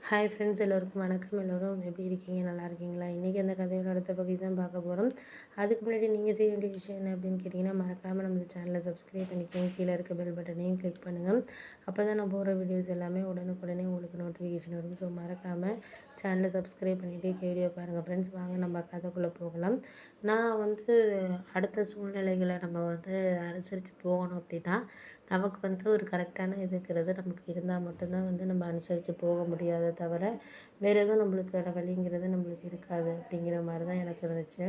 Hi friends, எல்லோருக்கும் வணக்கம். எல்லோரும் எப்படி இருக்கீங்க? நல்லா இருக்கீங்களா? இன்றைக்கி அந்த கதையோட அடுத்த பகுதி தான் பார்க்க போகிறோம். அதுக்கு முன்னாடி நீங்கள் செய்ய வேண்டிய விஷயம் என்ன அப்படின்னு கேட்டிங்கன்னா, மறக்காமல் நம்ம சேனலை சப்ஸ்கிரைப் பண்ணிக்கோங்க. கீழே இருக்க பெல் பட்டனையும் கிளிக் பண்ணுங்கள். அப்போ தான் நான் போகிற வீடியோஸ் எல்லாமே உடனுக்குடனே உங்களுக்கு நோட்டிஃபிகேஷன் வரும். ஸோ மறக்காமல் சேனலை சப்ஸ்கிரைப் பண்ணிவிட்டு வீடியோ பாருங்கள் ஃப்ரெண்ட்ஸ். வாங்க நம்ம கதைக்குள்ளே போகலாம். நான் அடுத்த சூழ்நிலைகளை நம்ம அனுசரித்து போகணும் அப்படின்னா, நமக்கு ஒரு கரெக்டான இதுங்கிறது நமக்கு இருந்தால் மட்டும்தான் நம்ம அனுசரித்து போக முடியாதே தவிர, வேறு எதுவும் நம்மளுக்கான வழிங்கிறது நம்மளுக்கு இருக்காது அப்படிங்கிற மாதிரி தான் எனக்கு இருந்துச்சு.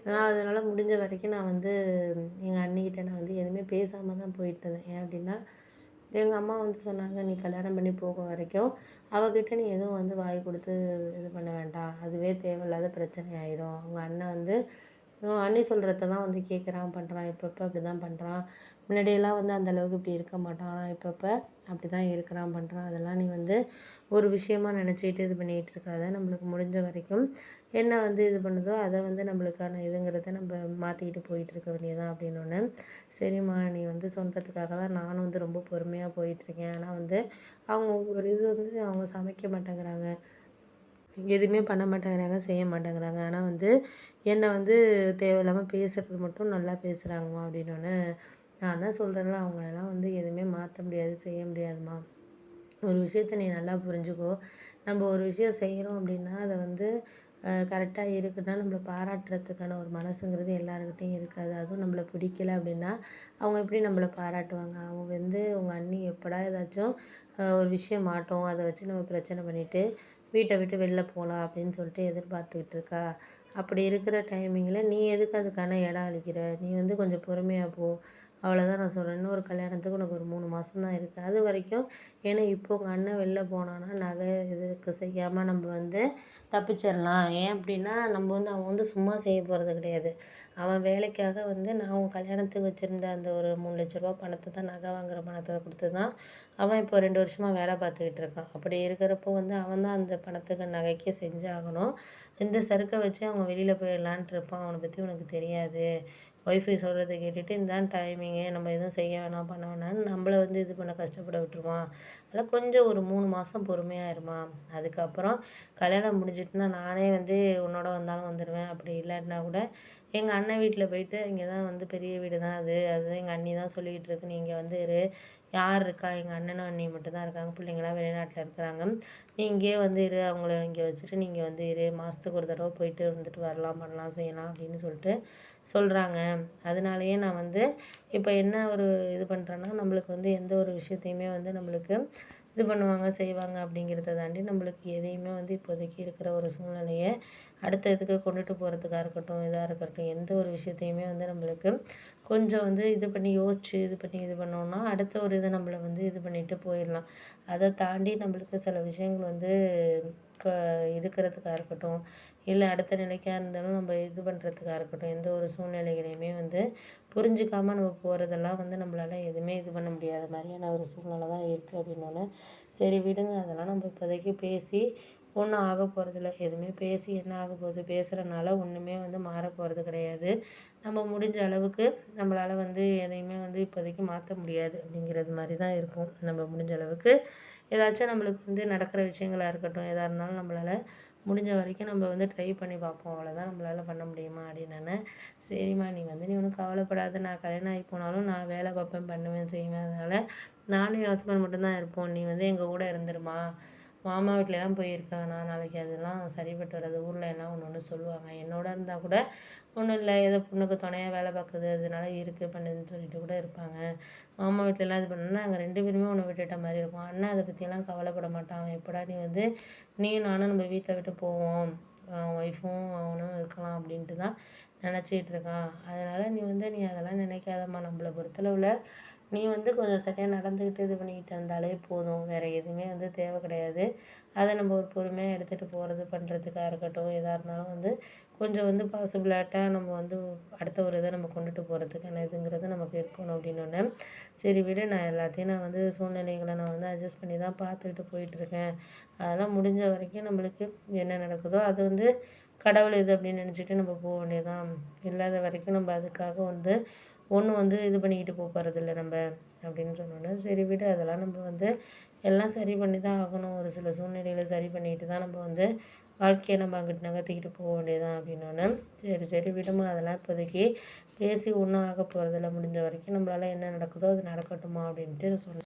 நான் அதனால் முடிஞ்ச வரைக்கும் நான் எங்கள் அண்ணிக்கிட்ட நான் எதுவுமே பேசாமல் தான் போயிட்டுருந்தேன். ஏன் அப்படின்னா, எங்கள் அம்மா சொன்னாங்க, "நீ கல்யாணம் பண்ணி போக வரைக்கும் அவகிட்ட நீ எதுவும் வாய் கொடுத்து இது பண்ண வேண்டாம். அதுவே தேவையில்லாத பிரச்சனை ஆகிடும். அவங்க அண்ணன் அண்ணி சொல்கிறத தான் கேட்குறான், பண்ணுறான். இப்பப்போ அப்படி தான் பண்ணுறான். முன்னாடியெல்லாம் அந்த அளவுக்கு இப்படி இருக்க மாட்டான். ஆனால் இப்பப்போ அப்படி தான் இருக்கிறான், பண்ணுறான். அதெல்லாம் நீ ஒரு விஷயமா நினச்சிட்டு இது பண்ணிகிட்டு இருக்காத. நம்மளுக்கு முடிஞ்ச வரைக்கும் என்ன இது பண்ணுதோ அதை நம்மளுக்கான இதுங்கிறத நம்ம மாற்றிக்கிட்டு போயிட்டு இருக்க வேண்டியதான்." அப்படின்னோடனே, "சரிம்மா, நீ சொல்கிறதுக்காக தான் நானும் ரொம்ப பொறுமையாக போயிட்டுருக்கேன். ஆனால் அவங்க ஒரு இது அவங்க சமைக்க மாட்டேங்கிறாங்க, எதுவுமே பண்ண மாட்டேங்கிறாங்க, செய்ய மாட்டேங்கிறாங்க. ஆனால் என்னை தேவையில்லாமல் பேசுகிறது மட்டும் நல்லா பேசுகிறாங்கம்மா." அப்படின்னோடனே, "நான் தான் சொல்கிறேன்ல, அவங்களெல்லாம் எதுவுமே மாற்ற முடியாது, செய்ய முடியாதும்மா. ஒரு விஷயத்த நீ நல்லா புரிஞ்சுக்கோ. நம்ம ஒரு விஷயம் செய்கிறோம் அப்படின்னா, அதை கரெக்டாக இருக்குன்னா நம்மளை பாராட்டுறதுக்கான ஒரு மனசுங்கிறது எல்லாருக்கிட்டையும் இருக்காது. அதுவும் நம்மளை பிடிக்கல அப்படின்னா, அவங்க எப்படி நம்மளை பாராட்டுவாங்க? அவங்க உங்கள் அண்ணி எப்படா ஏதாச்சும் ஒரு விஷயம் மாட்டோம், அதை வச்சு நம்ம பிரச்சனை பண்ணிவிட்டு வீட்டை விட்டு வெளில போகலாம் அப்படின்னு சொல்லிட்டு எதிர்பார்த்துக்கிட்டு இருக்கா. அப்படி இருக்கிற டைமிங்கில் நீ எதுக்கு அதுக்கான இடம் அளிக்கிற? நீ கொஞ்சம் பொறுமையாக போ. அவ்வளோதான் நான் சொல்கிறேன். இன்னொரு கல்யாணத்துக்கு உனக்கு ஒரு 3 மாதம் தான் இருக்குது. அது வரைக்கும் ஏன்னா இப்போ உங்கள் அண்ணன் வெளில போனான்னா நகை இதுக்கு செய்யாமல் நம்ம தப்பிச்சிடலாம். ஏன் அப்படின்னா, நம்ம அவன் சும்மா செய்ய போகிறது கிடையாது. அவன் வேலைக்காக நான் உன் கல்யாணத்துக்கு வச்சுருந்த அந்த ஒரு 3,00,000 ரூபா பணத்தை தான், நகை வாங்குகிற பணத்தை கொடுத்து தான் அவன் இப்போ 2 வருஷமாக வேலை பார்த்துக்கிட்டு இருக்கான். அப்படி இருக்கிறப்போ அவன் தான் அந்த பணத்துக்கு நகைக்கு செஞ்சாகணும். இந்த சறுக்கை வச்சு அவன் வெளியில் போயிடலான்ட்டு இருப்பான். அவனை பற்றி உனக்கு தெரியாது. ஒய்ஃபை சொல்கிறத கேட்டுட்டு இதான் டைமிங்கு, நம்ம எதுவும் செய்ய வேணாம், பண்ண வேணாம்னு நம்மளை இது பண்ண கஷ்டப்பட விட்டுருவான். அதனால் கொஞ்சம் ஒரு 3 மாதம் பொறுமையாக இருமா. அதுக்கப்புறம் கல்யாணம் முடிஞ்சிட்டுனா நானே உன்னோட வந்தாலும் வந்துடுவேன். அப்படி இல்லாட்டினா கூட எங்கள் அண்ணன் வீட்டில் போயிட்டு, இங்கே தான் பெரிய வீடு தான் அது. அதுதான் எங்கள் அண்ணி தான் சொல்லிக்கிட்டு இருக்கு, நீ இங்கே இரு. யார் இருக்கா? எங்கள் அண்ணனும் அண்ணி மட்டும் தான் இருக்காங்க. பிள்ளைங்களாம் வெளிநாட்டில் இருக்கிறாங்க. நீ இங்கேயே இரு. அவங்கள இங்கே வச்சுட்டு நீங்கள் இரு. மாதத்துக்கு ஒரு தடவை போயிட்டு வந்துட்டு வரலாம், பண்ணலாம், செய்யலாம் அப்படின்னு சொல்லிட்டு சொல்கிறாங்க. அதனாலேயே நான் இப்போ என்ன ஒரு இது பண்ணுறேன்னா, நம்மளுக்கு எந்த ஒரு விஷயத்தையுமே நம்மளுக்கு இது பண்ணுவாங்க, செய்வாங்க அப்படிங்கிறத தாண்டி நம்மளுக்கு எதையுமே இப்போதைக்கு இருக்கிற ஒரு சூழ்நிலையை அடுத்த இதுக்கு கொண்டுட்டு போகிறதுக்காக இருக்கட்டும், இதாக இருக்கட்டும், எந்த ஒரு விஷயத்தையுமே நம்மளுக்கு கொஞ்சம் இது பண்ணி யோசிச்சு இது பண்ணி இது பண்ணோம்னா அடுத்த ஒரு இதை நம்மளை இது பண்ணிட்டு போயிடலாம். அதை தாண்டி நம்மளுக்கு சில விஷயங்கள் க இருக்கிறதுக்காக இருக்கட்டும், இல்லை அடுத்த நிலைக்காக இருந்தாலும் நம்ம இது பண்ணுறதுக்காக இருக்கட்டும், எந்த ஒரு சூழ்நிலைகளையுமே புரிஞ்சுக்காமல் நம்ம போகிறதெல்லாம் நம்மளால் எதுவுமே இது பண்ண முடியாத மாதிரியான ஒரு சூழ்நிலை தான் இருக்குது. அப்படின்னோடனே, சரி விடுங்க, அதெல்லாம் நம்ம இப்போதைக்கு பேசி ஒன்றும் ஆக போகிறதில்ல. எதுவுமே பேசி என்ன ஆக போகுது? பேசுகிறனால ஒன்றுமே மாற போகிறது கிடையாது. நம்ம முடிஞ்ச அளவுக்கு நம்மளால் எதையுமே இப்போதைக்கு மாற்ற முடியாது அப்படிங்கிறது மாதிரி தான் இருக்கும். நம்ம முடிஞ்ச அளவுக்கு ஏதாச்சும் நம்மளுக்கு நடக்கிற விஷயங்களாக இருக்கட்டும், எதாக இருந்தாலும் நம்மளால் முடிஞ்ச வரைக்கும் நம்ம ட்ரை பண்ணி பார்ப்போம். அவ்வளோதான் நம்மளால் பண்ண முடியுமா அப்படின்னு. சரிம்மா, நீ ஒன்றும் கவலைப்படாத. நான் கல்யாணம் ஆகி போனாலும் நான் வேலை பார்ப்பேன், பண்ணுவேன், செய்வேன். அதனால் நானும் என் ஹஸ்பண்ட் மட்டும்தான் இருப்போம். நீ எங்கள் கூட இருந்துருமா. மாமா வீட்லலாம் போயிருக்கேன் நான். நாளைக்கு அதெல்லாம் சரிப்பட்டு வராது. ஊரில் எல்லாம் ஒன்று ஒன்று சொல்லுவாங்க. என்னோட இருந்தால் கூட ஒன்றும் இல்லை, ஏதோ பொண்ணுக்கு துணையாக வேலை பார்க்குது, அதனால இருக்குது பண்ணுதுன்னு சொல்லிட்டு கூட இருப்பாங்க. மாமா வீட்டிலலாம் இது பண்ணோன்னா நாங்கள் 2 பேருமே ஒன்று விட்டுட்ட மாதிரி இருக்கும். அண்ணன் அதை பற்றியெல்லாம் கவலைப்பட மாட்டான். அவன் எப்படா நீயும் நானும் நம்ம வீட்டை விட்டு போவோம், ஒய்ஃபும் அவனும் இருக்கலாம் அப்படின்ட்டு தான் நினச்சிக்கிட்டு இருக்கான். அதனால் நீ அதெல்லாம் நினைக்காதம்மா. நம்மளை பொறுத்தளவில் நீ கொஞ்சம் சரியாக நடந்துக்கிட்டு இது பண்ணிக்கிட்டு இருந்தாலே போதும். வேறு எதுவுமே தேவை கிடையாது. அதை நம்ம ஒரு பொறுமையாக எடுத்துகிட்டு போகிறது பண்ணுறதுக்காக இருக்கட்டும், எதாக இருந்தாலும் கொஞ்சம் பாசிபிளாட்டாக நம்ம அடுத்த ஒரு இதை நம்ம கொண்டுட்டு போகிறதுக்கான இதுங்கிறது நமக்கு இருக்கணும் அப்படின்னோடனே, சரி விடு, நான் எல்லாத்தையும் சூழ்நிலைகளை நான் அட்ஜஸ்ட் பண்ணி தான் பார்த்துக்கிட்டு போயிட்டுருக்கேன். அதெல்லாம் முடிஞ்ச வரைக்கும் நம்மளுக்கு என்ன நடக்குதோ அது கடவுள் இது அப்படின்னு நினச்சிட்டு நம்ம போக வேண்டியதான். இல்லாத வரைக்கும் நம்ம அதுக்காக ஒன்றும் இது பண்ணிக்கிட்டு போகிறதில்ல நம்ம அப்படின்னு சொன்னோன்னே, சரி விடு, அதெல்லாம் நம்ம எல்லாம் சரி பண்ணி தான் ஆகணும். ஒரு சில சூழ்நிலைகளை சரி பண்ணிட்டு தான் நம்ம வந்து வாழ்க்கையை நம்ம அங்கிட்டு நகர்த்திக்கிட்டு போக வேண்டியதுதான் அப்படின்னோன்னே, சரி சரி விடுமா அதெல்லாம் இப்போதைக்கு பேசி ஒன்றும் ஆக போகிறதில்ல, முடிஞ்ச வரைக்கும் நம்மளால என்ன நடக்குதோ அது நடக்கட்டுமா அப்படின்ட்டு சொன்னேன்.